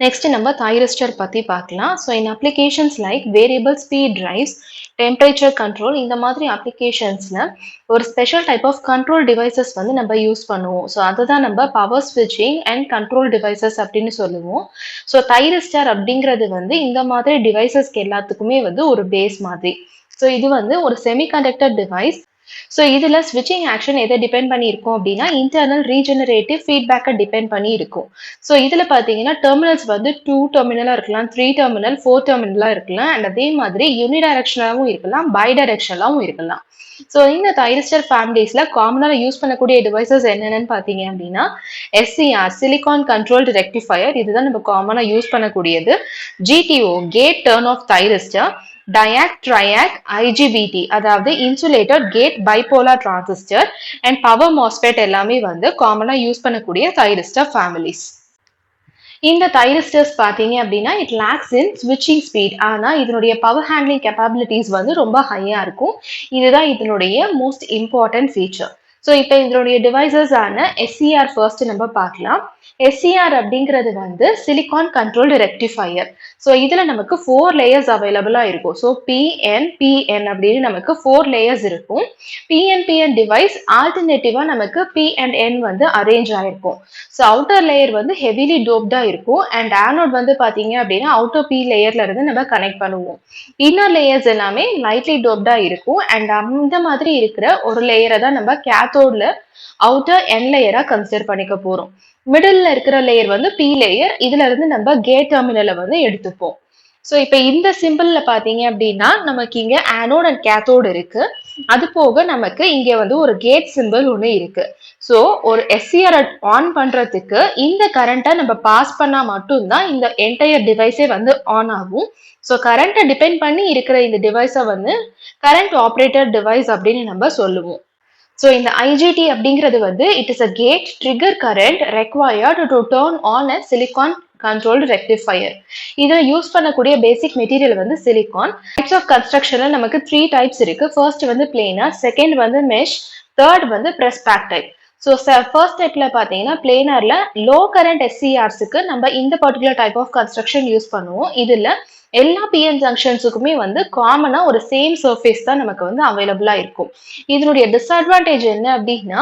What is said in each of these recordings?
Next நம்ம thyristor பத்தி பார்க்கலாம். So in applications like variable speed drives, temperature control இந்த மாதிரி applicationஸ்ல ஒரு special type of control devices வந்து நம்ம யூஸ் பண்ணுவோம். So அதுதான் நம்ம power switching and control devices அப்படின்னு சொல்லுவோம். So thyristor அப்படிங்கிறது வந்து இந்த மாதிரி deviceஸ்க்கு எல்லாத்துக்குமே வந்து ஒரு base மாதிரி. So இது வந்து ஒரு semiconductor device. ஸோ இதில் ஸ்விட்சிங் ஆக்ஷன் எதை டிபெண்ட் பண்ணி இருக்கும் அப்படின்னா இன்டர்னல் ரீஜெனரேட்டிவ் ஃபீட்பேக்கை டிபெண்ட் பண்ணி இருக்கும். ஸோ இதில் பார்த்தீங்கன்னா டெர்மினல்ஸ் வந்து 2 டெர்மினலாக இருக்கலாம், 3 டெர்மினல், 4 டெர்மினலாக இருக்கலாம், அண்ட் அதே மாதிரி யூனிடைரக்ஷனலாகவும் இருக்கலாம், பை டைரக்ஷனலாகவும் இருக்கலாம். ஸோ இந்த தைரிஸ்டர் ஃபேமிலிஸில் காமனாக யூஸ் பண்ணக்கூடிய டிவைசஸ் என்னென்னு பார்த்தீங்க அப்படின்னா SCR சிலிகான் கண்ட்ரோல்டு ரெக்டிஃபயர், இதுதான் நம்ம காமனாக யூஸ் பண்ணக்கூடியது. GTO gate turn off thyristor, diac, triac, IGBT அதாவது insulated gate bipolar transistor and power MOSFET எல்லாமே வந்து காமனா யூஸ் பண்ணக்கூடிய thyristor families. இந்த thyristorஸ் பார்த்தீங்க அப்படின்னா it lacks in switching speed, ஆனா இதனுடைய பவர் ஹேண்ட்லிங் கேப்பபிலிட்டிஸ் வந்து ரொம்ப ஹையா இருக்கும். இதுதான் இதனுடைய மோஸ்ட் இம்பார்ட்டன்ட் ஃபீச்சர். ஸோ இப்போ இதனுடைய டிவைசஸ் ஆன SCR ஃபர்ஸ்ட் நம்ம பார்க்கலாம். SCR அப்படிங்கிறது வந்து சிலிகான் கண்ட்ரோல்டு ரெக்டிஃபயர். ஸோ இதில் நமக்கு 4 லேயர்ஸ் அவைலபிளாக இருக்கும். ஸோ PN அப்படின்னு நமக்கு 4 லேயர்ஸ் இருக்கும். PN டிவைஸ் ஆல்டர்னேட்டிவாக நமக்கு P&N வந்து அரேஞ்ச் ஆயிருக்கும். ஸோ அவுட்டர் லேயர் வந்து ஹெவிலி டோப்டாக இருக்கும் அண்ட் ஆனோட் வந்து பார்த்தீங்க அப்படின்னா அவுட்டர் P லேயர்ல இருந்து நம்ம கனெக்ட் பண்ணுவோம். இன்னர் லேயர்ஸ் எல்லாமே லைட்லி டோப்டாக இருக்கும் அண்ட் அந்த மாதிரி இருக்கிற ஒரு லேயரை தான் நம்ம கேத்தோட்ல அவுட்டர் N லேயரா கன்சிடர் பண்ணிக்க போறோம். மிடில் இருக்கிற லேயர் வந்து P லேயர், இதுல இருந்து நம்ம கேட் டெர்மினலை வந்து எடுத்துப்போம். ஸோ இப்போ இந்த சிம்பிள்ல பாத்தீங்க அப்படின்னா நமக்கு இங்க ஆனோட் அண்ட் கேத்தோடு இருக்கு. அது போக நமக்கு இங்க வந்து ஒரு கேட் சிம்பிள் ஒன்று இருக்கு. ஸோ ஒரு SCR ஆன் பண்றதுக்கு இந்த கரண்ட்டை நம்ம பாஸ் பண்ணா மட்டும்தான் இந்த என்டையர் டிவைஸே வந்து ஆன் ஆகும். ஸோ கரண்ட்டை டிபெண்ட் பண்ணி இருக்கிற இந்த டிவைஸை வந்து கரண்ட் ஆப்ரேட்டட் டிவைஸ் அப்படின்னு நம்ம சொல்லுவோம். ஸோ இந்த IGT அப்படிங்கிறது வந்து it is a gate trigger current required to turn on a silicon controlled rectifier. இதில் யூஸ் பண்ணக்கூடிய பேசிக் மெட்டீரியல் வந்து சிலிகான். டைப்ஸ் ஆஃப் கன்ஸ்ட்ரக்ஷனில் நமக்கு 3 டைப்ஸ் இருக்கு. ஃபர்ஸ்ட் வந்து பிளேனர், செகண்ட் வந்து மெஷ், தேர்ட் வந்து press pack type. So first டைப்ல பார்த்தீங்கன்னா பிளேனர்ல லோ கரண்ட் SCRஸுக்கு நம்ம இந்த particular type of construction use பண்ணுவோம். இதில் எல்லா PN ஜங்ஷன்ஸுக்குமே வந்து காமனா ஒரு சேம் சர்ஃபேஸ் தான் நமக்கு வந்து அவைலபிளா இருக்கும். இதனுடைய டிஸ்அட்வான்டேஜ் என்ன அப்படின்னா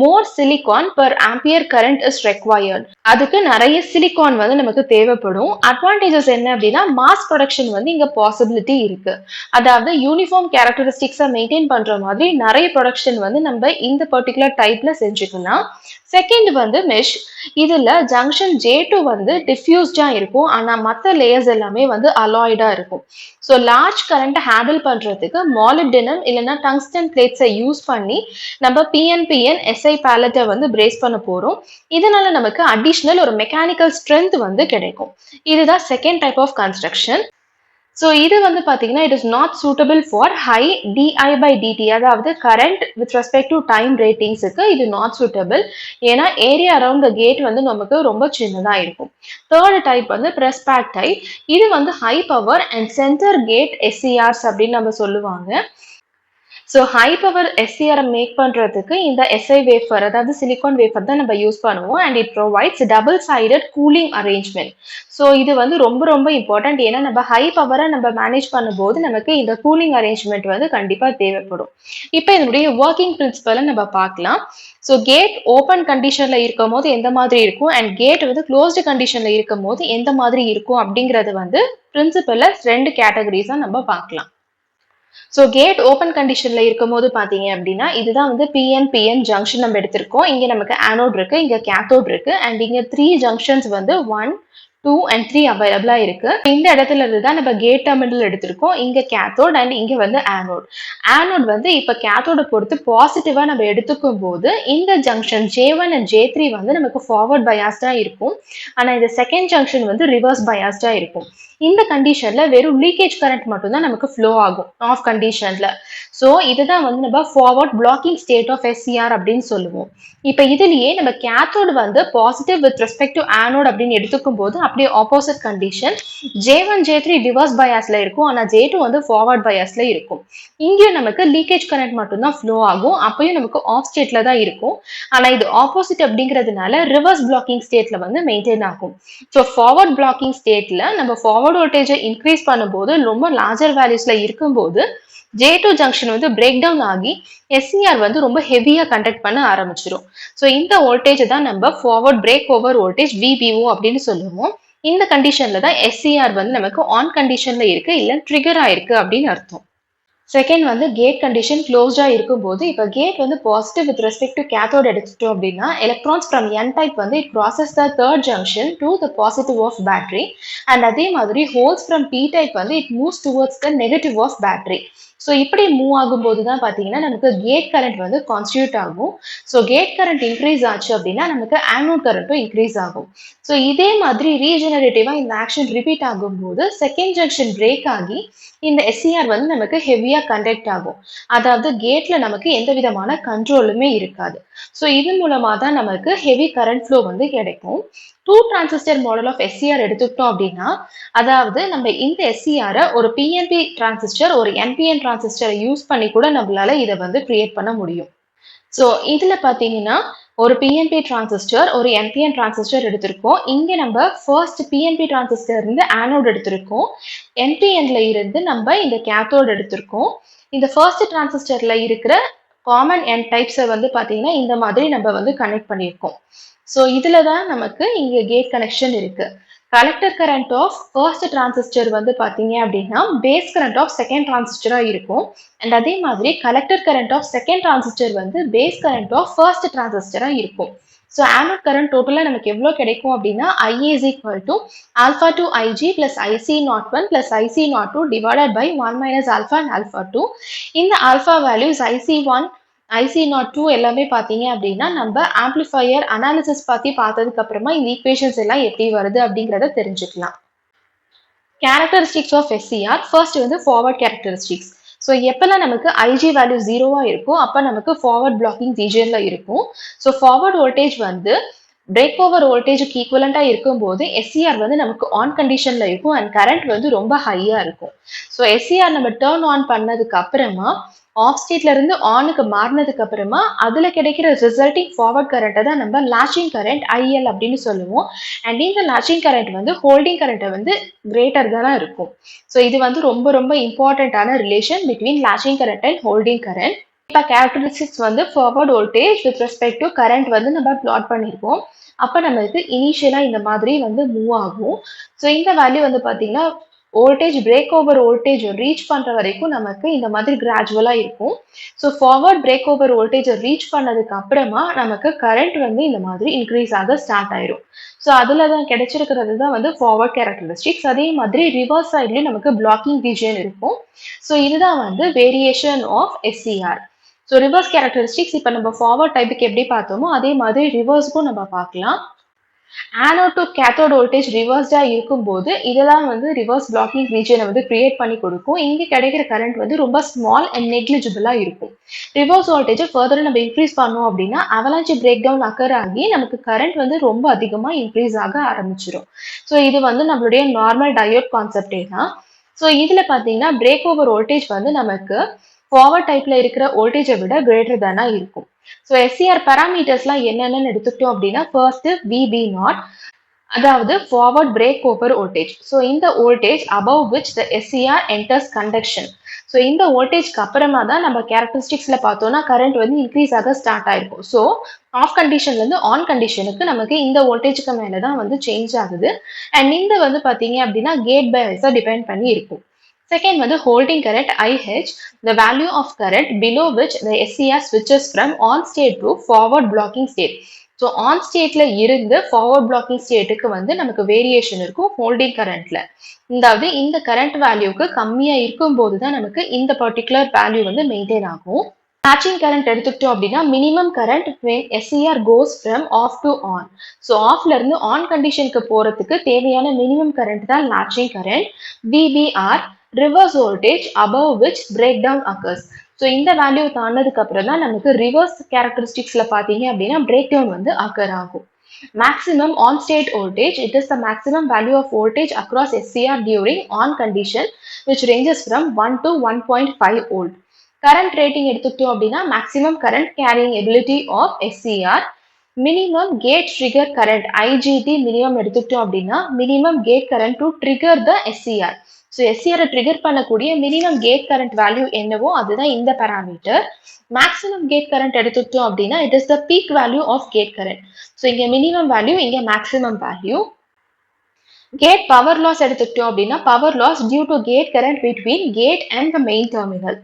more silicon per ampere current is required. அதுக்கு நிறைய சிலிகான் வந்து நமக்கு தேவைப்படும். அட்வான்டேஜஸ் என்ன அப்படின்னா மாஸ் ப்ரொடக்ஷன் வந்து இங்க பாசிபிலிட்டி இருக்கு. அதாவது யூனிஃபார்ம் கேரக்டரிஸ்டிக்ஸை மெயின்டைன் பண்ற மாதிரி நிறைய ப்ரொடக்ஷன் வந்து நம்ம இந்த பர்டிகுலர் டைப்ல செஞ்சுக்கலாம். செகண்ட் வந்து மெஷ். இதுல ஜங்ஷன் J2 வந்து டிஃப்யூஸ்டா இருக்கும், ஆனா மற்ற லேயர்ஸ் எல்லாமே வந்து அலாய்டா இருக்கும். ஸோ லார்ஜ் கரண்ட் ஹேண்டில் பண்றதுக்கு மாலிப்டினம் இல்லைன்னா டங்ஸ்டன் பிளேட்ஸை யூஸ் பண்ணி நம்ம PN SI பேலட்டை வந்து பிரேஸ் பண்ண போறோம். இதனால நமக்கு அடிஷ்னல் ஒரு மெக்கானிக்கல் ஸ்ட்ரென்த் வந்து கிடைக்கும். இதுதான் second type of construction. So இது வந்து பார்த்தீங்கன்னா it is not suitable for high DI/dt, அதாவது current with respect to time ரேட்டிங்ஸுக்கு இது நாட் சூட்டபிள். ஏன்னா ஏரியா அரவுண்ட் த கேட் வந்து நமக்கு ரொம்ப சின்னதாக இருக்கும். தேர்ட் டைப் வந்து பிரஸ் பேக் டைப். இது வந்து high power and centre gate SCRs அப்படின்னு நம்ம சொல்லுவாங்க. So high power SCR make பண்ணுறதுக்கு இந்த SI வேஃபர் அதாவது சிலிகான் வேஃபர் தான் நம்ம யூஸ் பண்ணுவோம் and it provides double sided cooling arrangement. So இது வந்து ரொம்ப ரொம்ப இம்பார்ட்டன்ட். ஏன்னா நம்ம ஹை பவரை நம்ம மேனேஜ் பண்ணும்போது நமக்கு இந்த கூலிங் அரேஞ்ச்மெண்ட் வந்து கண்டிப்பாக தேவைப்படும். இப்போ இதனுடைய ஒர்க்கிங் பிரின்சிபலை நம்ம பார்க்கலாம். ஸோ கேட் ஓப்பன் கண்டிஷனில் இருக்கும் போது எந்த மாதிரி இருக்கும் அண்ட் கேட் வந்து க்ளோஸ்டு கண்டிஷனில் இருக்கும் போது எந்த மாதிரி இருக்கும் அப்படிங்கிறது வந்து பிரின்சிபலில் 2 கேட்டகரிஸாக நம்ம பார்க்கலாம். ஸோ கேட் ஓப்பன் கண்டிஷன்ல இருக்கும் போது பார்த்தீங்க அப்படின்னா இதுதான் வந்து PN ஜங்ஷன் நம்ம எடுத்திருக்கோம். இங்கே நமக்கு ஆனோட் இருக்கு, இங்கே கேத்தோட் இருக்கு அண்ட் இங்கே 3 ஜங்ஷன்ஸ் வந்து 1, 2 and 3 அவைலபிளா இருக்கு. இந்த இடத்துல இருந்து தான் நம்ம கேட் டெர்மினல் எடுத்திருக்கோம். இங்க கேத்தோட் அண்ட் இங்க வந்து ஆனோட். ஆனோட் வந்து இப்ப கேத்தோட பொறுத்து பாசிட்டிவா நம்ம எடுத்துக்கும் போது இந்த ஜங்ஷன் J1 and J3 வந்து நமக்கு ஃபார்வர்ட் பயாஸ்டா இருக்கும். ஆனா இந்த செகண்ட் ஜங்ஷன் வந்து ரிவர்ஸ் பயாஸ்டா இருக்கும். இந்த கண்டிஷன்ல வெறும் லீக்கேஜ் கரண்ட் மட்டும் தான் நமக்கு ஃப்ளோ ஆகும் ஆஃப் கண்டிஷன்ல. ஸோ இதுதான் வந்து நம்ம forward blocking state of SCR அப்படின்னு சொல்லுவோம். இப்போ இதுலயே நம்ம கேத்தோடு வந்து positive with respect to anode அப்படின்னு எடுத்துக்கும் போது அப்படியே opposite condition J1 J3 reverse பயாஸ்ல இருக்கும், ஆனா J2 வந்து ஃபார்வர்ட் பயாஸ்ல இருக்கும். இங்கேயும் நமக்கு லீக்கேஜ் கரண்ட் மட்டும் தான் ஃப்ளோ ஆகும், அப்பயும் நமக்கு ஆஃப் ஸ்டேட்ல தான் இருக்கும். ஆனா இது ஆப்போசிட் அப்படிங்கிறதுனால ரிவர்ஸ் பிளாக்கிங் ஸ்டேட்ல வந்து மெயின்டைன் ஆகும். ஸோ ஃபார்வர்ட் பிளாக்கிங் ஸ்டேட்ல நம்ம ஃபார்வர்ட் வோல்டேஜை இன்க்ரீஸ் பண்ணும்போது ரொம்ப லார்ஜர் வேல்யூஸ்ல இருக்கும்போது J2 ஜங்ஷன் வந்து பிரேக் டவுன் ஆகி SCR வந்து ரொம்ப ஹெவியா கண்டக்ட் பண்ண ஆரம்பிச்சிடும். ஸோ இந்த வோல்டேஜ் தான் நம்ம forward break over voltage VBO அப்படின்னு சொல்லுவோம். இந்த கண்டிஷன்ல தான் SCR வந்து நமக்கு ஆன் கண்டிஷன்ல இருக்கு, இல்ல ட்ரிகர் ஆயிருக்கு அப்படின்னு அர்த்தம். செகண்ட் வந்து கேட் கண்டிஷன் க்ளோஸ்டா இருக்கும்போது, இப்போ கேட் வந்து positive with respect to cathode எடுத்துட்டோம் அப்படின்னா, எலக்ட்ரான்ஸ் ஃப்ரம் N டைப் வந்து it crosses the third junction to the positive of battery, and அதே மாதிரி ஹோல்ஸ் ஃப்ரம் P டைப் வந்து it moves towards the negative of battery. So இப்படி move ஆகும்போது தான் பார்த்தீங்கன்னா நமக்கு கேட் கரண்ட் வந்து கான்ஸ்டியூட் ஆகும். ஸோ கேட் கரண்ட் இன்க்ரீஸ் ஆச்சு அப்படின்னா நமக்கு ஆனோட் கரண்ட்டும் இன்க்ரீஸ் ஆகும். ஸோ இதே மாதிரி ரீஜெனரேட்டிவா இந்த ஆக்ஷன் ரிப்பீட் ஆகும்போது செகண்ட் ஜங்ஷன் பிரேக் ஆகி இந்த SCR வந்து நமக்கு ஹெவியா கண்டக்ட் ஆகும். அதாவது கேட்ல நமக்கு எந்த விதமான கண்ட்ரோலுமே இருக்காது. ஸோ இது மூலமா தான் நமக்கு ஹெவி கரண்ட் ஃப்ளோ வந்து கிடைக்கும். 2 டிரான்சிஸ்டர் மாடல் ஆஃப் SCR எடுத்துக்கிட்டோம் அப்படின்னா, அதாவது நம்ம இந்த SCR ஒரு PNP டிரான்சிஸ்டர் ஒரு NPN டிரான்சிஸ்டரை யூஸ் பண்ணி கூட நம்மளால இதை வந்து கிரியேட் பண்ண முடியும். ஸோ இதுல பாத்தீங்கன்னா ஒரு PNP டிரான்சிஸ்டர் ஒரு NPN டிரான்சிஸ்டர் எடுத்திருக்கோம். இங்க நம்ம ஃபர்ஸ்ட் PNP டிரான்சிஸ்டர் இருந்து ஆனோட் எடுத்திருக்கோம், NPNல இருந்து நம்ம இந்த கேத்தோட் எடுத்திருக்கோம். இந்த ஃபர்ஸ்ட் டிரான்சிஸ்டர்ல இருக்கிற காமன் N டைப்ஸை வந்து பாத்தீங்கன்னா இந்த மாதிரி நம்ம வந்து கனெக்ட் பண்ணியிருக்கோம். ஸோ இதுல தான் நமக்கு இங்க கேட் கனெக்ஷன் இருக்கு. Collector current off first transistor வந்து பாத்தீங்க அப்படின்னா பேஸ் கரண்ட் ஆஃப் செகண்ட் டிரான்சிஸ்டரா இருக்கும், அண்ட் அதே மாதிரி collector current off second transistor வந்து பேஸ் கரண்ட் ஆஃப் ஃபர்ஸ்ட் டிரான்சிஸ்டரா இருக்கும். ஸோ ஆனோட் கரண்ட் டோட்டலா நமக்கு எவ்வளவு கிடைக்கும் அப்படின்னா IA is equal to alpha 2 IG plus IC01 plus IC02 divided by 1 minus alpha and alpha 2. இந்த alpha values IC1 IC02 எல்லாமே பாத்தீங்க அப்படின்னா நம்ம ஆம்பிளிஃபையர் அனாலிசிஸ் பத்தி பார்த்ததுக்கு அப்புறமா இந்த ஈக்குவேஷன்ஸ் எல்லாம் எப்படி வருது அப்படிங்கறத தெரிஞ்சுக்கலாம். கேரக்டரிஸ்டிக்ஸ் ஆஃப் SCR ஃபர்ஸ்ட் வந்து ஃபார்வர்ட் கேரக்டரிஸ்டிக்ஸ். ஸோ எப்பெல்லாம் நமக்கு IG வேல்யூ ஜீரோவா இருக்கும் அப்போ நமக்கு ஃபார்வர்ட் பிளாக்கிங் ரீஜியன்ல இருக்கும். ஸோ ஃபார்வர்ட் வோல்டேஜ் வந்து பிரேக் ஓவர் வோல்டேஜுக்கு ஈக்குவலண்டா இருக்கும்போது SCR வந்து நமக்கு ஆன் கண்டிஷன்ல இருக்கும் அண்ட் கரண்ட் வந்து ரொம்ப ஹையா இருக்கும். ஸோ SCR நம்ம டர்ன் ஆன் பண்ணதுக்கு அப்புறமா ஆஃப் ஸ்டேட்ல இருந்து ஆனுக்கு மாறினதுக்கு அப்புறமா அதுல கிடைக்கிற ரிசல்ட்டிங் ஃபார்வர்ட் கரண்ட்டை தான் நம்ம லாச்சிங் கரண்ட் IL அப்படின்னு சொல்லுவோம். அண்ட் இந்த லாச்சிங் கரண்ட் வந்து ஹோல்டிங் கரண்ட்டை வந்து கிரேட்டர் தானா இருக்கும். ஸோ இது வந்து ரொம்ப ரொம்ப இம்பார்ட்டன்டான relation between latching current and holding current. இப்போ கேரக்டரிஸ்டிக்ஸ் வந்து forward voltage with respect to current வந்து நம்ம பிளாட் பண்ணியிருக்கோம். அப்போ நம்மளுக்கு இனிஷியலா இந்த மாதிரி வந்து மூவ் ஆகும். ஸோ இந்த வேல்யூ வந்து பாத்தீங்கன்னா voltage break over voltage reach பண்ற வரைக்கும் நமக்கு இந்த மாதிரி கிராஜுவலா இருக்கும். ஸோ ஃபார்வர்ட் பிரேக் ஓவர் வோல்டேஜை ரீச் பண்ணதுக்கு அப்புறமா நமக்கு கரண்ட் வந்து இந்த மாதிரி இன்க்ரீஸ் ஆக ஸ்டார்ட் ஆயிரும். ஸோ அதுல தான் கிடைச்சிருக்கிறது தான் வந்து ஃபார்வர்ட் கேரக்டரிஸ்டிக்ஸ். அதே மாதிரி ரிவர்ஸ் சைட்லயும் நமக்கு பிளாக்கிங் ரீஜியன் இருக்கும். ஸோ இதுதான் வந்து variation of SCR. So reverse characteristics இப்போ நம்ம ஃபார்வர்ட் டைப்புக்கு எப்படி பார்த்தோமோ அதே மாதிரி ரிவர்ஸ்க்கும் நம்ம பார்க்கலாம். ஆனோட் டு கேத்தோட் வோல்டேஜ் ரிவர்ஸ்டா இருக்கும்போது இதெல்லாம் வந்து ரிவர்ஸ் பிளாக்கிங் ரீஜனை வந்து கிரியேட் பண்ணி கொடுக்கும். இங்க கிடைக்கிற கரண்ட் வந்து ரொம்ப ஸ்மால் அண்ட் நெக்லிஜிபிளா இருக்கும். ரிவர்ஸ் வோல்டேஜை ஃபர்தரா நம்ம இன்க்ரீஸ் பண்ணோம் அப்படின்னா அவலாஞ்சி பிரேக் டவுன் அக்கர் ஆகி நமக்கு கரண்ட் வந்து ரொம்ப அதிகமா இன்க்ரீஸ் ஆக ஆரம்பிச்சிடும். ஸோ இது வந்து நம்மளுடைய நார்மல் டயோட் கான்செப்டே தான். ஸோ இதுல பாத்தீங்கன்னா பிரேக் ஓவர் வோல்டேஜ் வந்து நமக்கு ஃபார்வர்ட் டைப்ல இருக்கிற வோல்டேஜை விட கிரேட்டர் தானா இருக்கும். ஸோ SCR பேராமீட்டர்ஸ்லாம் என்னென்னு எடுத்துக்கிட்டோம் அப்படின்னா ஃபர்ஸ்ட் VB0, அதாவது forward break over voltage. So இந்த voltage above which the SCR enters conduction. ஸோ இந்த வோல்டேஜ்க்கு அப்புறமா தான் நம்ம கேரக்டரிஸ்டிக்ஸ்ல பார்த்தோம்னா கரண்ட் வந்து இன்க்ரீஸ் ஆக ஸ்டார்ட் ஆயிருக்கும். ஸோ ஆஃப் கண்டிஷன்ல இருந்து ஆன் கண்டிஷனுக்கு நமக்கு இந்த வோல்டேஜ்க்கு மேல தான் வந்து சேஞ்ச் ஆகுது. அண்ட் இந்த வந்து பாத்தீங்க அப்படின்னா கேட் பயாஸை டிபெண்ட் பண்ணி இருக்கும். Second வந்து holding current IH, the value of current below which the SCR switches from on state to forward blocking state. So on stateல இருந்து forward blocking stateக்கு வந்து நமக்கு வேரியேஷன் இருக்கும் holding currentல. அதாவது இந்த current வேல்யூக்கு கம்மியா இருக்கும்போது தான் நமக்கு இந்த பர்டிகுலர் வேல்யூ வந்து மெயின்டைன் ஆகும். மேட்சிங் கரண்ட் எடுத்துக்கிட்டோம் அப்படின்னா minimum current when SCR goes from off to on. So ஆஃப்ல இருந்து ஆன் கண்டிஷனுக்கு போறதுக்கு தேவையான மினிமம் கரண்ட் தான் latching current. VBR reverse voltage above which breakdown occurs. So இந்த வேல்யூ தாண்டதுக்கு அப்புறம் தான் நமக்கு ரிவர்ஸ் கேரக்டரிஸ்டிக்ஸ்ல பாத்தீங்க அப்படின்னா பிரேக் டவுன் வந்து அக்கர் ஆகும். Maximum on state voltage, it is the maximum value of voltage across SCR during on condition which ranges from 1 to 1.5 volt. Current rating எடுத்துக்கிட்டோம் அப்படின்னா maximum current carrying ability of SCR. Minimum gate trigger current IGT minimum எடுத்துக்கிட்டோம் அப்படின்னா minimum gate current to trigger the SCR. So எஸ்சிஆரை trigger பண்ணக்கூடிய minimum gate current value என்னவோ அதுதான் இந்த parameter. Maximum gate current எடுத்துக்கிட்டோம் அப்படின்னா it is the peak value of gate current. So இங்கே மினிமம் வேல்யூ, இங்கே maximum value. Gate power loss எடுத்துக்கிட்டோம் அப்படின்னா power loss due to gate current between gate and the main terminal.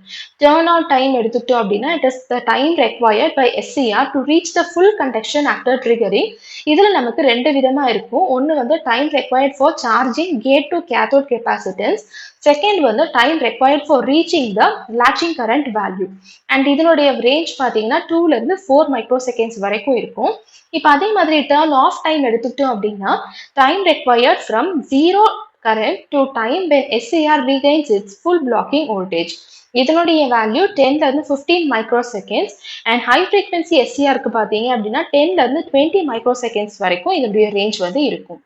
Turn on time எடுத்துக்கிட்டோம் அப்படின்னா it is the time required by SCR to reach the full conduction after triggering. இதில் நமக்கு ரெண்டு விதமாக இருக்கும். ஒன்று வந்து time required for charging gate to cathode capacitance. Second வந்து time required for reaching the latching current value. And இதனுடைய range பார்த்தீங்கன்னா 2 to 4 மைக்ரோ செகண்ட்ஸ் வரைக்கும் இருக்கும். இப்போ அதே மாதிரி டர்ன் ஆஃப் டைம் எடுத்துக்கிட்டோம் அப்படின்னா time required from 0 current to time when SCR regains its full blocking voltage. இதனுடைய வேல்யூ 10 to 15 microseconds and high frequency எஸ்சிஆருக்கு பார்த்தீங்க அப்படின்னா 10 to 20 மைக்ரோசெகண்ட்ஸ் வரைக்கும் இதனுடைய ரேஞ்ச் வந்து இருக்கும்.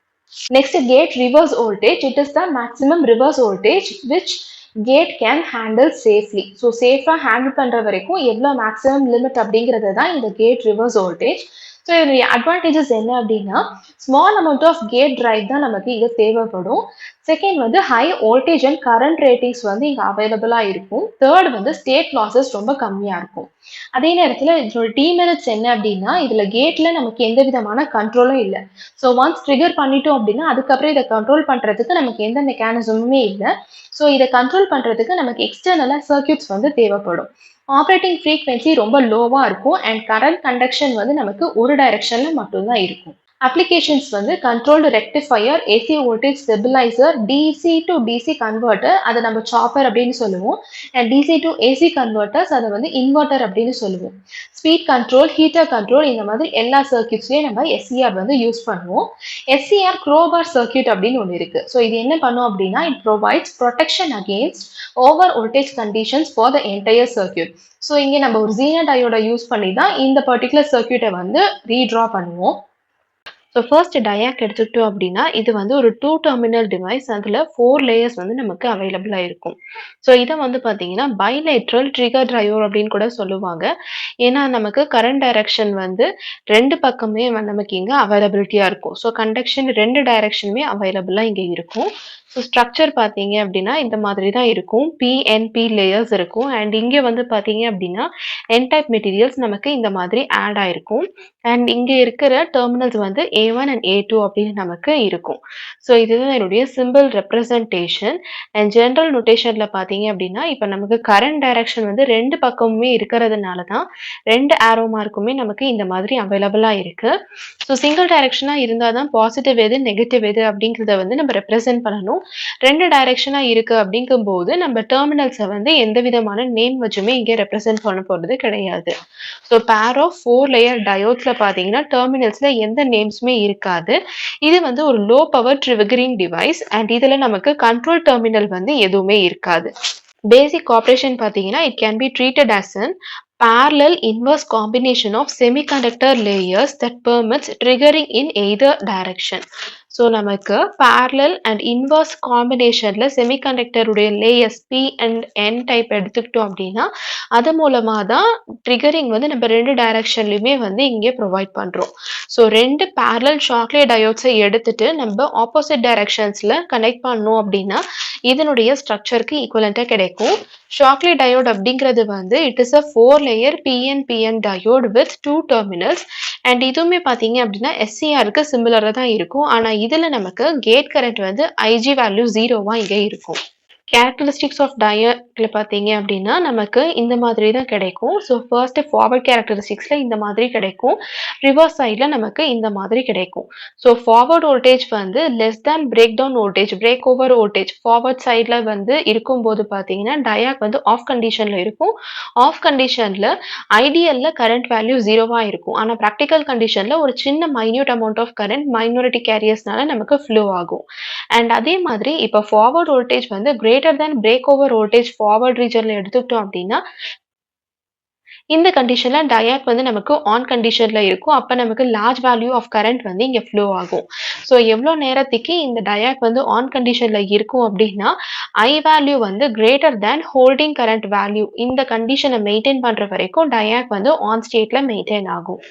Next gate reverse voltage. It is the maximum reverse voltage which gate can handle safely. So சேஃபாக ஹேண்டில் பண்ணுற வரைக்கும் எவ்வளோ மேக்ஸிமம் லிமிட் அப்படிங்கிறது தான் இந்த கேட் ரிவர்ஸ் வோல்டேஜ். ஸோ இதனுடைய அட்வான்டேஜஸ் என்ன அப்படின்னா small amount of gate drive தான் நமக்கு இங்கே தேவைப்படும். செகண்ட் வந்து high voltage and current ratings வந்து இங்கே அவைலபிளாக இருக்கும். தேர்ட் வந்து ஸ்டேட் லாசஸ் ரொம்ப கம்மியாக இருக்கும். அதே நேரத்தில் இதோட டிமெரிட்ஸ் என்ன அப்படின்னா இதில் கேட்டில் நமக்கு எந்த விதமான கண்ட்ரோலும் இல்லை. ஸோ ஒன்ஸ் ட்ரிகர் பண்ணிட்டோம் அப்படின்னா அதுக்கப்புறம் இதை கண்ட்ரோல் பண்ணுறதுக்கு நமக்கு எந்த மெக்கானிசமுமே இல்லை. ஸோ இதை கண்ட்ரோல் பண்ணுறதுக்கு நமக்கு எக்ஸ்டர்னலாக சர்க்கியூட்ஸ் வந்து தேவைப்படும். ஆப்ரேட்டிங் ஃப்ரீக்வன்சி ரொம்ப லோவாக இருக்கும் அண்ட் கரண்ட் கண்டக்ஷன் வந்து நமக்கு ஒரு டைரக்ஷனில் மட்டும்தான் இருக்கும். அப்ளிகேஷன்ஸ் வந்து controlled rectifier, AC voltage stabiliser, DC to DC converter, அதை நம்ம சாப்பர் அப்படின்னு சொல்லுவோம். And DC to AC converters அதை வந்து இன்வெர்ட்டர் அப்படின்னு சொல்லுவோம். ஸ்பீட் கண்ட்ரோல், ஹீட்டர் கண்ட்ரோல், இந்த மாதிரி எல்லா சர்க்கியூட்ஸ்லேயும் நம்ம எஸ்சிஆர் வந்து யூஸ் பண்ணுவோம். எஸ்சிஆர் க்ரோபார் சர்க்கியூட் அப்படின்னு ஒன்று இருக்கு. ஸோ இது என்ன பண்ணும் அப்படின்னா it provides protection against over voltage conditions for the entire circuit. So இங்கே நம்ம ஒரு ஜீனர் டயோட யூஸ் பண்ணி தான் இந்த பர்டிகுலர் சர்க்கியூட்டை வந்து ரீட்ரா பண்ணுவோம். ஸோ ஃபர்ஸ்ட் டயாக் எடுத்துக்கிட்டோம் அப்படின்னா இது வந்து ஒரு 2 டெர்மினல் டிவைஸ். அதில் 4 லேயர்ஸ் வந்து நமக்கு அவைலபிளாக இருக்கும். ஸோ இதை வந்து பார்த்தீங்கன்னா பைலேட்ரல் ட்ரிகர் டிரைவர் அப்படின்னு கூட சொல்லுவாங்க. ஏன்னா நமக்கு கரண்ட் டைரக்ஷன் வந்து ரெண்டு பக்கமே நமக்கு இங்கே அவைலபிலிட்டியாக இருக்கும். ஸோ கண்டக்ஷன் ரெண்டு டைரக்ஷனுமே அவைலபிளாக இங்கே இருக்கும். ஸோ ஸ்ட்ரக்சர் பார்த்தீங்க அப்படின்னா இந்த மாதிரி தான் இருக்கும். பிஎன்பி லேயர்ஸ் இருக்கும். அண்ட் இங்கே வந்து பார்த்தீங்க அப்படின்னா என் டைப் மெட்டீரியல்ஸ் நமக்கு இந்த மாதிரி ஆட் ஆயிருக்கும். அண்ட் இங்கே இருக்கிற டெர்மினல்ஸ் வந்து A1 அண்ட் A2 அப்படின்னு நமக்கு இருக்கும். ஸோ இதுதான் என்னுடைய சிம்பிள் ரெப்ரசன்டேஷன். அண்ட் ஜென்ரல் நோட்டேஷனில் பார்த்தீங்க அப்படின்னா இப்போ நமக்கு கரண்ட் டைரக்ஷன் வந்து ரெண்டு பக்கமுமே இருக்கிறதுனால தான் ரெண்டு ஆரோ மார்க்குமே நமக்கு இந்த மாதிரி அவைலபிளாக இருக்கு. ஸோ சிங்கிள் டைரக்ஷனாக இருந்தால் தான் பாசிட்டிவ் எது நெகட்டிவ் எது அப்படிங்கிறத வந்து நம்ம ரெப்ரசென்ட் பண்ணணும். ரெண்டு டைரக்ஷனாக இருக்கு அப்படிங்கும்போது நம்ம டெர்மினல்ஸை வந்து எந்த விதமான நேம் வச்சுமே இங்கே ரெப்ரசென்ட் பண்ண போகிறது கிடையாது. ஸோ பேர் ஆஃப் 4 லேயர் டயோட்ஸில் பார்த்தீங்கன்னா டெர்மினல்ஸில் எந்த நேம்ஸுமே இருக்காது. இது வந்து ஒரு low power triggering device and இதில் நமக்கு கண்ட்ரோல் டெர்மினல் வந்து எதுவுமே இருக்காது. பேசிக் ஆப்ரேஷன் பார்த்தீங்கன்னா it can be treated as an parallel inverse combination of semiconductor layers that permits triggering in either direction. So நமக்கு parallel and inverse combinationல செமிகண்டக்டருடைய layers P and N type எடுத்துக்கிட்டோம் அப்படின்னா அது மூலமாக தான் ட்ரிகரிங் வந்து நம்ம ரெண்டு டைரக்ஷன்லையுமே வந்து இங்கே ப்ரொவைட் பண்ணுறோம். ஸோ ரெண்டு parallel ஷாக்லே டயோட்ஸை எடுத்துட்டு நம்ம ஆப்போசிட் டைரக்ஷன்ஸில் கனெக்ட் பண்ணோம் அப்படின்னா இதனுடைய ஸ்ட்ரக்சருக்கு ஈக்குவலண்ட்டாக கிடைக்கும். ஷாக்லே டயோட் அப்படிங்கிறது வந்து it is a 4 layer PN diode with 2 terminals and இதுவுமே பார்த்தீங்க அப்படின்னா எஸ்சிஆருக்கு சிமிலராக தான் இருக்கும். ஆனால் இதில் நமக்கு கேட் கரண்ட் வந்து ஐஜி வேல்யூ 0வா இங்கே இருக்கும். கேரக்டரிஸ்டிக்ஸ் ஆஃப் டயோட்ல பார்த்தீங்க அப்படின்னா நமக்கு இந்த மாதிரி தான் கிடைக்கும். ஸோ ஃபர்ஸ்ட் ஃபார்வர்ட் கேரக்டரிஸ்டிக்ஸில் இந்த மாதிரி கிடைக்கும். ரிவர்ஸ் சைடில் நமக்கு இந்த மாதிரி கிடைக்கும். ஸோ ஃபார்வர்ட் வோல்டேஜ் வந்து less than breakdown voltage, break over voltage forward சைடில் வந்து இருக்கும்போது பார்த்தீங்கன்னா டயாக் வந்து ஆஃப் கண்டிஷனில் இருக்கும். ஆஃப் கண்டிஷனில் ஐடியலில் கரண்ட் வேல்யூ 0வா இருக்கும். ஆனால் ப்ராக்டிக்கல் கண்டிஷனில் ஒரு சின்ன minute amount of current minority கேரியர்ஸ்னால நமக்கு ஃப்ளோ ஆகும். அண்ட் அதே மாதிரி இப்போ ஃபார்வர்ட் வோல்டேஜ் வந்து greater than break over voltage forward ரீஜன்ல எடுத்துக்கிட்டோம் அப்படின்னா இந்த கண்டிஷன்ல டயாக் வந்து நமக்கு ஆன் கண்டிஷன்ல இருக்கும். அப்ப நமக்கு லார்ஜ் வேல்யூ ஆஃப் கரண்ட் வந்து இங்க ஃப்ளோ ஆகும். ஸோ எவ்வளோ நேரத்துக்கு இந்த டயாக் வந்து ஆன் கண்டிஷன்ல இருக்கும் அப்படின்னா, ஐ வேல்யூ வந்து கிரேட்டர் தேன் ஹோல்டிங் கரண்ட் வேல்யூ இந்த கண்டிஷனை மெயின்டைன் பண்ற வரைக்கும் டயாக் வந்து ஆன் ஸ்டேட்ல மெயின்டைன் ஆகும்.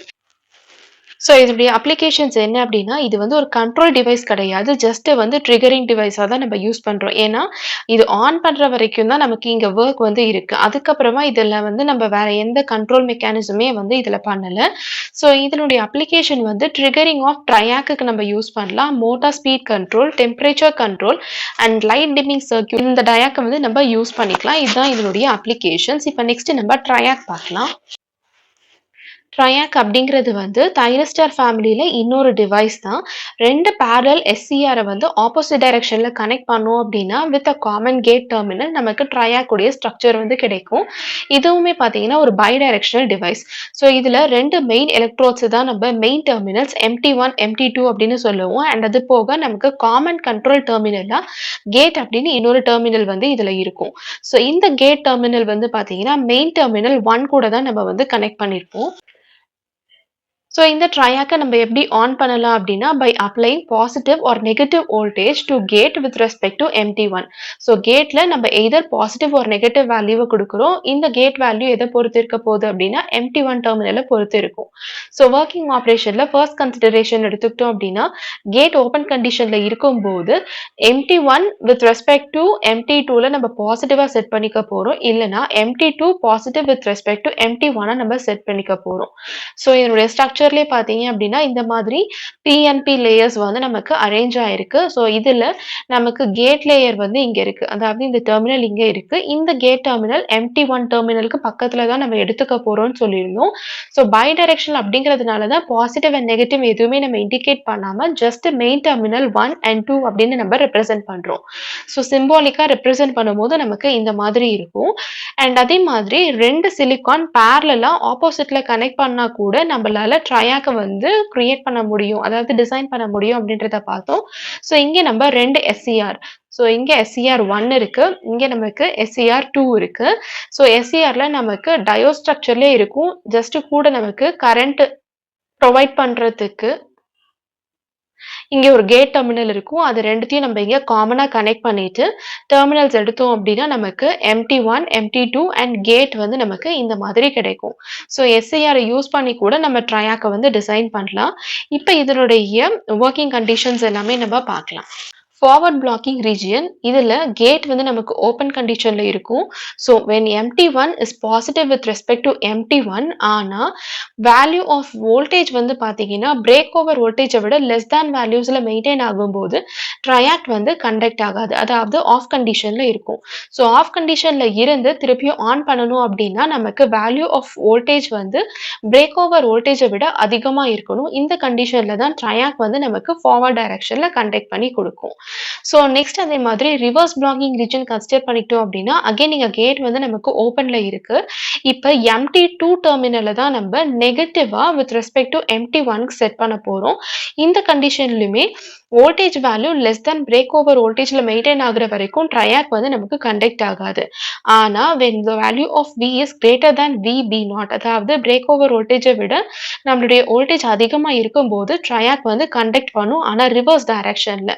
ஸோ இதனுடைய அப்ளிகேஷன்ஸ் என்ன அப்படின்னா, இது வந்து ஒரு கண்ட்ரோல் டிவைஸ் கிடையாது. ஜஸ்ட் வந்து ட்ரிகரிங் டிவைஸா தான் நம்ம யூஸ் பண்றோம். ஏன்னா, இது ஆன் பண்ற வரைக்கும் தான் நமக்கு இங்க வொர்க் வந்து இருக்கு. அதுக்கப்புறமா இதுல வந்து நம்ம வேற எந்த கண்ட்ரோல் மெக்கானிசமே வந்து இதுல பண்ணல. ஸோ இதனுடைய அப்ளிகேஷன் வந்து ட்ரிகரிங் ஆஃப் ட்ரையாக்குக்கு நம்ம யூஸ் பண்ணலாம். Motor speed control, temperature control and light dimming circuit இந்த டயாக்க வந்து நம்ம யூஸ் பண்ணிக்கலாம். இதுதான் இதனுடைய அப்ளிகேஷன்ஸ். இப்ப நெக்ஸ்ட் நம்ம ட்ரையாக் பார்க்கலாம். ட்ரையாக் அப்படிங்கிறது வந்து தைரிஸ்டர் ஃபேமிலியில இன்னொரு டிவைஸ் தான். 2 பேரலல் எஸ்சிஆரை வந்து ஆப்போசிட் டைரக்ஷன்ல கனெக்ட் பண்ணோம் அப்படின்னா with a common gate terminal நமக்கு ட்ரையாக் உடைய ஸ்ட்ரக்சர் வந்து கிடைக்கும். இதுவுமே பார்த்தீங்கன்னா ஒரு பை டைரக்ஷனல் டிவைஸ். ஸோ இதுல 2 மெயின் எலக்ட்ரோட்ஸ் தான் நம்ம மெயின் டெர்மினல்ஸ் MT1, MT2 அப்படின்னு சொல்லுவோம். அண்ட் அது போக நமக்கு காமன் கண்ட்ரோல் டெர்மினலா கேட் அப்படின்னு இன்னொரு டெர்மினல் வந்து இதுல இருக்கும். ஸோ இந்த கேட் டெர்மினல் வந்து பார்த்தீங்கன்னா மெயின் டெர்மினல் 1 கூட தான் நம்ம வந்து கனெக்ட் பண்ணியிருப்போம். ஸோ இந்த ட்ரையாக்க நம்ம எப்படி ஆன் பண்ணலாம் அப்படின்னா by applying positive or negative voltage to gate with respect to MT1. So கேட்ல நம்ம எய்தர் பாசிட்டிவ் ஆர் நெகட்டிவ் வேல்யூவை கொடுக்குறோம். இந்த கேட் வேல்யூ எதை பொறுத்து இருக்க போகுது அப்படின்னா MT1 டெர்மினலை பொறுத்து இருக்கும். ஸோ ஒர்க்கிங் ஆப்ரேஷன்ல ஃபர்ஸ்ட் கன்சிடரேஷன் எடுத்துக்கிட்டோம் அப்படின்னா கேட் ஓப்பன் கண்டிஷன்ல இருக்கும்போது MT1 வித் ரெஸ்பெக்ட் டு MT2ல நம்ம பாசிட்டிவா செட் பண்ணிக்க போறோம். இல்லைன்னா MT2 positive with respect to MT1 நம்ம செட் பண்ணிக்க போறோம். ஸோ இதனுடைய ஸ்ட்ரக்சர்லயே பார்த்தீங்க அப்படின்னா இந்த மாதிரி PNP லேயர்ஸ் வந்து நமக்கு அரேஞ்ச் ஆயிருக்கு. ஸோ இதுல நமக்கு கேட் லேயர் வந்து இங்க இருக்கு. அதாவது இந்த டெர்மினல் இங்க இருக்கு. இந்த கேட் டெர்மினல் MT1 டெர்மினலுக்கு பக்கத்துல தான் நம்ம எடுத்துக்க போறோம்னு சொல்லியிருந்தோம். ஸோ பை டைரக்ஷனல் அப்படிங்கிறதுனால தான் பாசிட்டிவ் அண்ட் நெகட்டிவ் எதுவுமே நம்ம இண்டிகேட் பண்ணாம ஜஸ்ட் மெயின் டெர்மினல் 1 அண்ட் 2 அப்படின்னு நம்ம ரெப்ரசென்ட் பண்றோம். ஸோ சிம்பாலிக்கா ரெப்ரசென்ட் பண்ணும்போது நமக்கு இந்த மாதிரி இருக்கும். அண்ட் அதே மாதிரி 2 சிலிக்கான் பேரலலா ஆப்போசிட்ல கனெக்ட் பண்ணா கூட நம்மளால ட்ரையாக்க வந்து கிரியேட் பண்ண முடியும். அதாவது டிசைன் பண்ண முடியும் அப்படின்றத பார்த்தோம். ஸோ இங்க நம்ம 2 SCR ஸோ இங்க SCR1 இருக்கு. இங்க நமக்கு SCR2 இருக்கு. ஸோ SCRல நமக்கு டயோட் ஸ்ட்ரக்சர்லயே இருக்கும். ஜஸ்ட் கூட நமக்கு கரண்ட் ப்ரொவைட் பண்றதுக்கு இங்க ஒரு கேட் டெர்மினல் இருக்கும். அது 2த்தையும் நம்ம இங்க காமனா கனெக்ட் பண்ணிட்டு டெர்மினல்ஸ் எடுத்தோம் அப்படின்னா நமக்கு MT1, MT2 அண்ட் கேட் வந்து நமக்கு இந்த மாதிரி கிடைக்கும். ஸோ SCR யூஸ் பண்ணி கூட நம்ம ட்ரையாக்க வந்து டிசைன் பண்ணலாம். இப்போ இதனுடைய ஒர்க்கிங் கண்டிஷன்ஸ் எல்லாமே நம்ம பார்க்கலாம். ஃபார்வர்ட் பிளாக்கிங் ரீஜியன் இதுல கேட் வந்து நமக்கு ஓப்பன் கண்டிஷன்ல இருக்கும். So when MT1 is positive with respect to MT1 ஆனா வேல்யூ ஆஃப் வோல்டேஜ் வந்து பாத்தீங்கன்னா பிரேக் ஓவர் வோல்டேஜை விட லெஸ் தேன் வேல்யூஸ்ல மெயின்டைன் ஆகும்போது ட்ரையாக்ட் வந்து கண்டக்ட் ஆகாது. அதாவது ஆஃப் கண்டிஷன்ல இருக்கும். ஸோ ஆஃப் கண்டிஷன்ல இருந்து திருப்பியும் ஆன் பண்ணணும் அப்படின்னா நமக்கு வேல்யூ ஆஃப் வோல்டேஜ் வந்து பிரேக் ஓவர் வோல்டேஜை விட அதிகமா இருக்கணும். இந்த கண்டிஷன்ல தான் ட்ரையாக்ட் வந்து நமக்கு ஃபார்வர்ட் டைரக்ஷன்ல கண்டக்ட் பண்ணி கொடுக்கும். ஸோ நெக்ஸ்ட் அதே மாதிரி ரிவர்ஸ் பிளாக்கிங் ரீஜன் கன்சிடர் பண்ணிட்டோம் அப்படின்னா அகைன் இங்க கேட் வந்து நமக்கு ஓப்பன்ல இருக்கு. இப்போ MT2 டெர்மினல்ல தான் நம்ம நெகட்டிவா வித் ரெஸ்பெக்ட் டு MT1க்கு செட் பண்ண போறோம். இந்த கண்டிஷன்லயுமே voltage value less than break over வோல்டேஜ்ல மெயின்டைன் ஆகுற வரைக்கும் ட்ரையாக் வந்து நமக்கு கண்டக்ட் ஆகாது. ஆனா when the value of V is greater than VB0 அதாவது பிரேக் ஓவர் வோல்டேஜை விட நம்மளுடைய வோல்டேஜ் அதிகமா இருக்கும்போது ட்ரையாக் வந்து கண்டக்ட் பண்ணும். ஆனா ரிவர்ஸ் டைரக்ஷன்ல.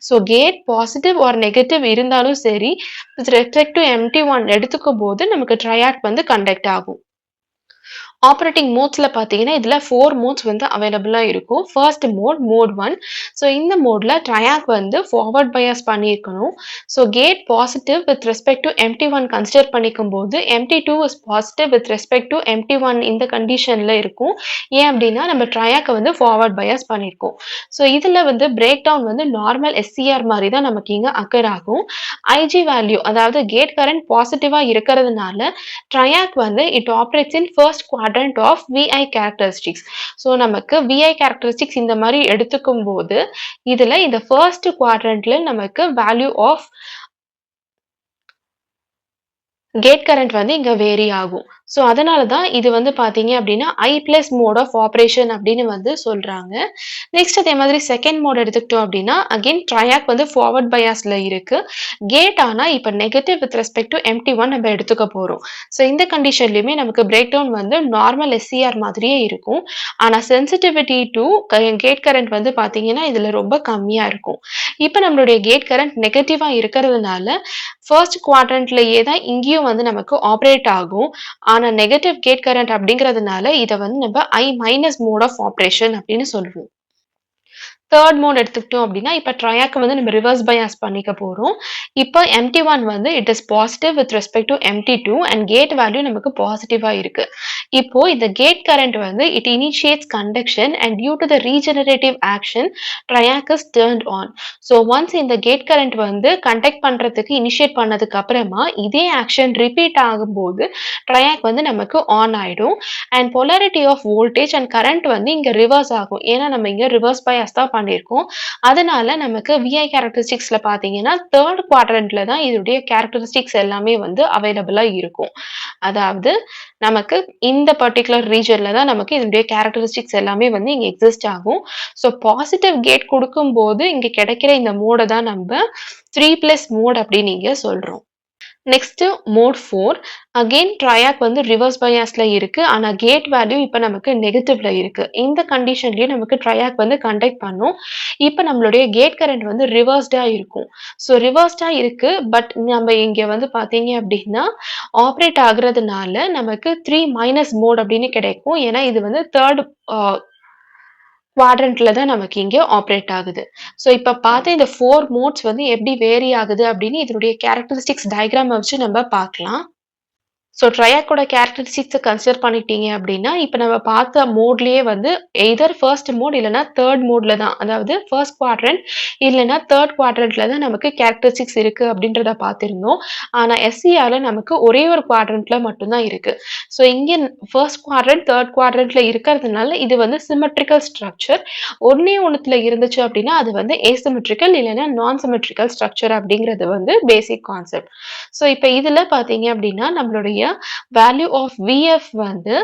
So gate positive or negative இருந்தாலும் சரி வித் ரெஸ்பெக்ட் டு MT1 எடுத்துக்கும் போது நமக்கு ட்ரையாக் வந்து கண்டக்ட் ஆகும். ஆப்ரேட்டிங் மோட்ஸ்ல பார்த்தீங்கன்னா இதுல 4 மோட்ஸ் வந்து அவைலபிளா இருக்கும். First mode 1. ஸோ இந்த மோட்ல ட்ரையாக் வந்து ஃபார்வர்ட் பயாஸ் பண்ணியிருக்கணும். So gate positive with respect to MT1 consider பண்ணிக்கும் போது MT2 is positive with respect to MT1 இந்த கண்டிஷன்ல இருக்கும். ஏன் அப்படின்னா நம்ம ட்ரையாக்கை வந்து ஃபார்வர்ட் பயாஸ் பண்ணியிருக்கோம். ஸோ இதுல வந்து பிரேக் டவுன் வந்து நார்மல் SCR மாதிரி தான் நமக்கு இங்க அக்கர் ஆகும். IG வேல்யூ அதாவது கேட் கரண்ட் பாசிட்டிவா இருக்கிறதுனால ட்ரையாக் வந்து it operates in first quadrant of VI characteristics. So நமக்கு VI characteristics இந்த மாதிரி எடுத்துக்கும் போது இதுல இந்த ஃபர்ஸ்ட் குவாட்ரண்ட்ல நமக்கு வேல்யூ ஆஃப் கேட் கரண்ட் வந்து இங்க வேரி ஆகும். ஸோ அதனால தான் இது வந்து பார்த்தீங்க அப்டின்னா, ஐ பிளஸ் மோட் ஆஃப் ஆப்பரேஷன் அப்டின்னு வந்து சொல்றாங்க. நெக்ஸ்ட் அதே மாதிரி செகண்ட் மோட் எடுத்துக்கிட்டோம் அப்டின்னா, அகைன் ட்ரையாக் வந்து ஃபார்வர்ட் பயாஸ்ல இருக்கு. கேட் ஆனா இப்ப negative with respect to MT நம்ம எடுத்துக்க போறோம். ஸோ இந்த கண்டிஷன்லயுமே நமக்கு பிரேக் டவுன் வந்து நார்மல் எஸ்சிஆர் மாதிரியே இருக்கும். ஆனா சென்சிட்டிவிட்டி டூ கேட் கரண்ட் வந்து பார்த்தீங்கன்னா, இதுல ரொம்ப கம்மியா இருக்கும். இப்ப நம்மளுடைய கேட் கரண்ட் நெகட்டிவா இருக்கிறதுனால, ஃபர்ஸ்ட் குவாட்ரண்ட்லயே தான் இங்கேயும் வந்து நமக்கு ஆப்பரேட் ஆகும். ஆனா நெகட்டிவ் கேட் கரண்ட் அப்படிங்கிறதுனால இத வந்து நம்ம ஐ மைனஸ் மோட் ஆஃப் ஆப்பரேஷன் அப்படின்னு சொல்லுவோம். தேர்ட் மோட் எடுத்துக்கிட்டோம் அப்படின்னா, இப்ப ட்ரையாக்க வந்து நம்ம ரிவர்ஸ் பயாஸ் பண்ணிக்க போறோம். இப்ப எம்டி1 வந்து it is positive with respect to MT two and gate value நமக்கு பாசிட்டிவா இருக்கு. இப்போ இந்த கேட் கரண்ட் வந்து it initiates conduction and due to the regenerative action triac is turned on. So once இந்த கேட் கரண்ட் வந்து கண்டக்ட் பண்றதுக்கு இனிஷியேட் பண்ணதுக்கு அப்புறமா இதே ஆக்ஷன் ரிப்பீட் ஆகும்போது ட்ரையாக் வந்து நமக்கு ஆன் ஆயிடும். And polarity of voltage and current வந்து இங்க ரிவர்ஸ் ஆகும். ஏன்னா நம்ம இங்க ரிவர்ஸ் பயாஸ் தான் பண்ணியிருக்கோம். அதனால நமக்கு விஐ கேரக்டரிஸ்டிக்ஸ்ல பார்த்தீங்கன்னா, தேர்ட் குவாட்ரண்ட்ல தான் இதோடைய கேரக்டரிஸ்டிக்ஸ் எல்லாமே வந்து அவைலபிளா இருக்கும். அதாவது நமக்கு இந்த பர்ட்டிகுலர் ரீஜன்ல தான் நமக்கு இதனுடைய கேரக்டரிஸ்டிக்ஸ் எல்லாமே வந்து இங்க எக்ஸிஸ்ட் ஆகும். ஸோ பாசிட்டிவ் கேட் குடுக்கும்போது இங்க கிடைக்கிற இந்த மோட தான் நம்ப 3+ மோட் அப்படின்னு இங்க சொல்றோம். நெக்ஸ்ட் மோட் 4 அகைன் ட்ரையாக் வந்து ரிவர்ஸ் பயாஸ்ல இருக்கு. ஆனா கேட் வேல்யூ இப்ப நமக்கு நெகட்டிவ்ல இருக்கு. இந்த கண்டிஷன்லயே நமக்கு ட்ரையாக் வந்து கண்டக்ட் பண்ணும். இப்ப நம்மளுடைய கேட் கரண்ட் வந்து ரிவர்ஸ்டா இருக்கும். ஸோ ரிவர்ஸ்டா இருக்கு. பட் நம்ம இங்க வந்து பார்த்தீங்க அப்படின்னா, ஆப்பரேட் ஆகுறதுனால நமக்கு 3- மோட் அப்படின்னு கிடைக்கும். ஏன்னா இது வந்து தேர்ட் குவாட்ரண்ட்ல தான் நமக்கு இங்க ஆப்பரேட் ஆகுது. ஸோ இப்ப பார்த்த இந்த 4 மோட்ஸ் வந்து எப்படி வேரி ஆகுது அப்படின்னு இதனுடைய கேரக்டரிஸ்டிக்ஸ் டயகிராம வச்சு நம்ம பார்க்கலாம். ஸோ ட்ரையாக்கோட கேரக்டரிஸ்டிக்ஸ கன்சிடர் பண்ணிட்டீங்க அப்படின்னா, இப்ப நம்ம பார்த்த மோட்லயே வந்து எய்தர் ஃபர்ஸ்ட் மோட் இல்லன்னா தேர்ட் மோட்ல தான். அதாவது ஃபர்ஸ்ட் குவாட்ரண்ட் இல்லன்னா தேர்ட் குவாட்ரண்ட்ல தான் நமக்கு கேரக்டரிஸ்டிக்ஸ் இருக்கு அப்படின்றத பார்த்திருந்தோம். ஆனா எஸ்சிஆர்ல நமக்கு ஒரே ஒரு குவாட்ரண்ட்ல மட்டும் தான் இருக்கு. ஸோ இங்க ஃபர்ஸ்ட் குவாட்ரண்ட், தேர்ட் குவாட்ரண்ட்ல இருக்கிறதுனால இது வந்து சிம்மெட்ரிக்கல் ஸ்ட்ரக்சர். ஒண்ணே ஒண்ணுத்துல இருந்துச்சு அப்படின்னா, அது வந்து ஏசிமெட்ரிக்கல் இல்லன்னா நான் சிம்மெட்ரிக்கல் ஸ்ட்ரக்சர் அப்படிங்கிறது வந்து பேசிக் கான்செப்ட். ஸோ இப்ப இதுல பார்த்தீங்க அப்படின்னா, நம்மளுடைய வேல்யூ ஆஃப் விஎஃப் வந்து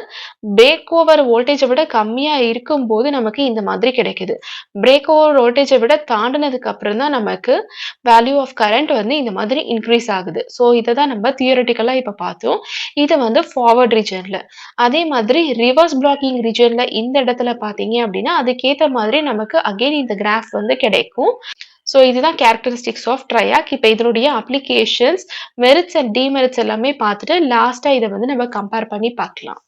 பிரேக் ஓவர் வோல்டேஜ விட கம்மியா இருக்கும்போது நமக்கு இந்த மாதிரி கிடைக்குது. பிரேக் ஓவர் வோல்டேஜ விட தாண்டுனதுக்கு அப்புறம் தான் நமக்கு வேல்யூ ஆஃப் கரண்ட் வந்து இந்த மாதிரி இன்க்ரீஸ் ஆகுது. ஸோ இத தான் நம்ம தியரட்டிக்கலா இப்ப பார்த்தோம். இது வந்து ஃபார்வர்ட் ரீஜன்ல. அதே மாதிரி ரிவர்ஸ் பிளாக்கிங் ரீஜன்ல இந்த இடத்துல பார்த்தீங்க அப்படின்னா, அதுக்கேத்த மாதிரி நமக்கு அகைன் இந்த கிராஃப் வந்து கிடைக்கும். ஸோ இதுதான் கேரக்டரிஸ்டிக்ஸ் ஆஃப் ட்ரையாக். இப்ப இதனுடைய அப்ளிகேஷன்ஸ், மெரிட்ஸ் அண்ட் டிமெரிட்ஸ் எல்லாமே பார்த்துட்டு லாஸ்ட்டா இத வந்து நம்ம கம்பேர் பண்ணி பார்க்கலாம்.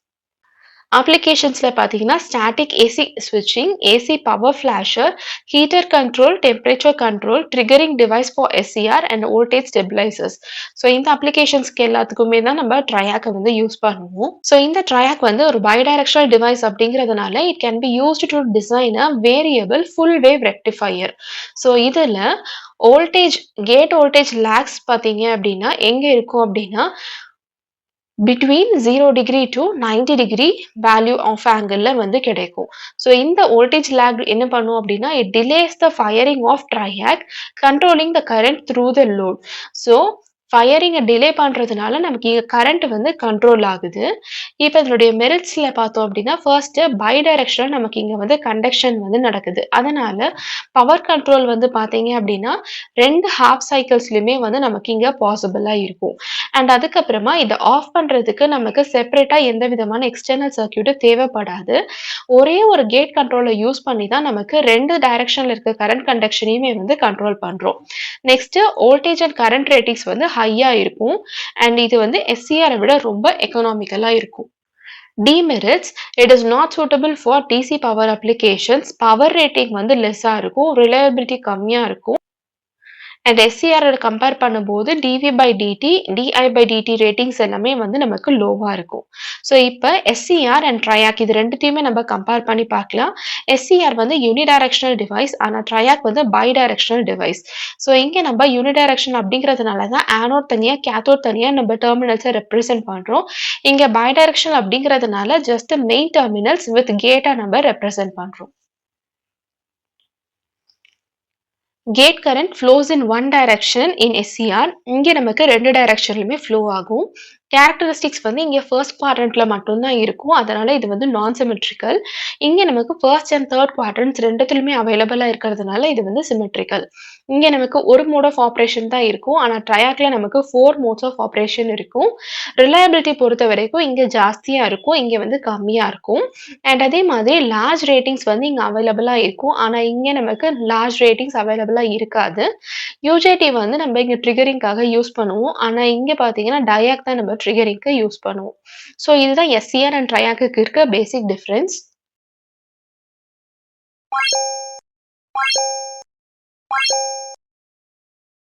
அப்ளிகேஷன்ஸ்ல பார்த்தீங்கன்னா, ஸ்டாட்டிக் ஏசி ஸ்விட்சிங், AC power flasher, heater control, temperature control, triggering device for SCR and voltage stabilizers. So இந்த அப்ளிகேஷன்ஸ்க்கு எல்லாத்துக்குமே தான் நம்ம ட்ரையாக்க வந்து யூஸ் பண்ணுவோம். ஸோ இந்த ட்ரையாக் வந்து ஒரு பைடைரக்ஷனல் டிவைஸ் அப்படிங்கிறதுனால, it can be used to design a variable full wave rectifier. So இதுல வோல்டேஜ் கேட் வோல்டேஜ் லேக்ஸ் பார்த்தீங்க அப்படின்னா, எங்க இருக்கும் அப்படின்னா, between 0 degree to 90 degree value of ஆங்கிள்ல வந்து கிடைக்கும். ஸோ இந்த வோல்டேஜ் லேக் என்ன பண்ணும் அப்படின்னா, it delays the firing of triac, controlling the current through the load. So ஃபயரிங்க டிலே பண்றதுனால நமக்கு இங்க கரண்ட் வந்து கண்ட்ரோல் ஆகுது. இப்ப இதனுடைய மெரிட்ஸ்ல பார்த்தோம் அப்படின்னா, ஃபர்ஸ்ட் பைடைரக்ஷனல் நமக்கு இங்க வந்து கண்டக்ஷன் வந்து நடக்குது. அதனால பவர் கண்ட்ரோல் வந்து பார்த்தீங்க அப்படின்னா, 2 ஹால்ஃப் சைக்கிள்ஸ்லயுமே வந்து நமக்கு இங்க பாசிபிளா இருக்கும். அண்ட் அதுக்கப்புறமா இத ஆஃப் பண்றதுக்கு நமக்கு செப்பரேட்டா எந்த விதமான எக்ஸ்டர்னல் சர்க்யூட்டும் தேவைப்படாது. ஒரே ஒரு கேட் கண்ட்ரோலர் யூஸ் பண்ணி தான் நமக்கு 2 டைரக்ஷன்ல இருக்க கரண்ட் கண்டக்ஷனையுமே வந்து கண்ட்ரோல் பண்றோம். Next voltage and current ratings வந்து ஹையா இருக்கும். அண்ட் இது வந்து எஸ்சிஆரை விட ரொம்ப எக்கனாமிக்கலா இருக்கும். Demerits, it is not suitable for DC power applications. Power rating வந்து லெஸ்ஸா இருக்கும். ரிலையபிலிட்டி கம்மியா இருக்கும். அண்ட் எஸ்சிஆரோட கம்பேர் பண்ணும்போது டிவி/டிடி, டிஐ/டிடி ரேட்டிங்ஸ் எல்லாமே வந்து நமக்கு லோவா இருக்கும். ஸோ இப்ப எஸ்சிஆர் அண்ட் ட்ரையாக் இது 2த்தையுமே நம்ம கம்பேர் பண்ணி பார்க்கலாம். எஸ்சிஆர் வந்து யூனிடைரக்ஷனல் டிவைஸ். ஆனா ட்ரையாக் வந்து பைடைரக்ஷனல் டிவைஸ். ஸோ இங்க நம்ம யூனிடைரக்ஷனல் அப்படிங்கிறதுனால தான் ஆனோட் தனியா, கேத்தோட் தனியா நம்ம டெர்மினல்ஸை ரெப்ரசென்ட் பண்றோம். இங்க பைடைரக்ஷனல் அப்படிங்கிறதுனால ஜஸ்ட் மெயின் டெர்மினல்ஸ் வித் கேட்டா நம்ம ரெப்ரசென்ட் பண்றோம். Gate current flows in one direction in SCR. இங்க நமக்கு 2 டைரக்ஷன்லயுமே ஃப்ளோ ஆகும். கேரக்டரிஸ்டிக்ஸ் வந்து இங்க ஃபர்ஸ்ட் குவாட்ரண்ட்ல மட்டும் தான் இருக்கும். அதனால இது வந்து நான் சிமெட்ரிக்கல். இங்க நமக்கு ஃபர்ஸ்ட் அண்ட் தேர்ட் குவாட்ரண்ட்ஸ் 2த்துலயுமே அவைலபிளா இருக்கிறதுனால இது வந்து சிமெட்ரிக்கல். இங்க நமக்கு ஒரு மோட் ஆஃப் ஆப்பரேஷன் தான் இருக்கும். ஆனா ட்ரையாக்ல நமக்கு 4 மோட்ஸ் ஆஃப் ஆப்பரேஷன் இருக்கும். ரிலையபிலிட்டி பொறுத்தவரைக்கும் இங்க ஜாஸ்தியா இருக்கும். இங்க வந்து கம்மியா இருக்கும். அண்ட் அதே மாதிரி லார்ஜ் ரேட்டிங்ஸ் வந்து இங்க அவைலபிளா இருக்கும். ஆனா இங்க நமக்கு லார்ஜ் ரேட்டிங்ஸ் அவைலபிளா இருக்காது. யுஜேடி வந்து நம்ம இங்க ட்ரிகரிங்காக யூஸ் பண்ணுவோம். ஆனா இங்க பார்த்தீங்கன்னா, டயாக் தான் நம்ம ட்ரிகரிங்க்கு யூஸ் பண்ணுவோம். ஸோ இதுதான் எஸ்சிஆர் அண்ட் ட்ரையாக்குக்கு இருக்க பேசிக் டிஃபரன்ஸ்.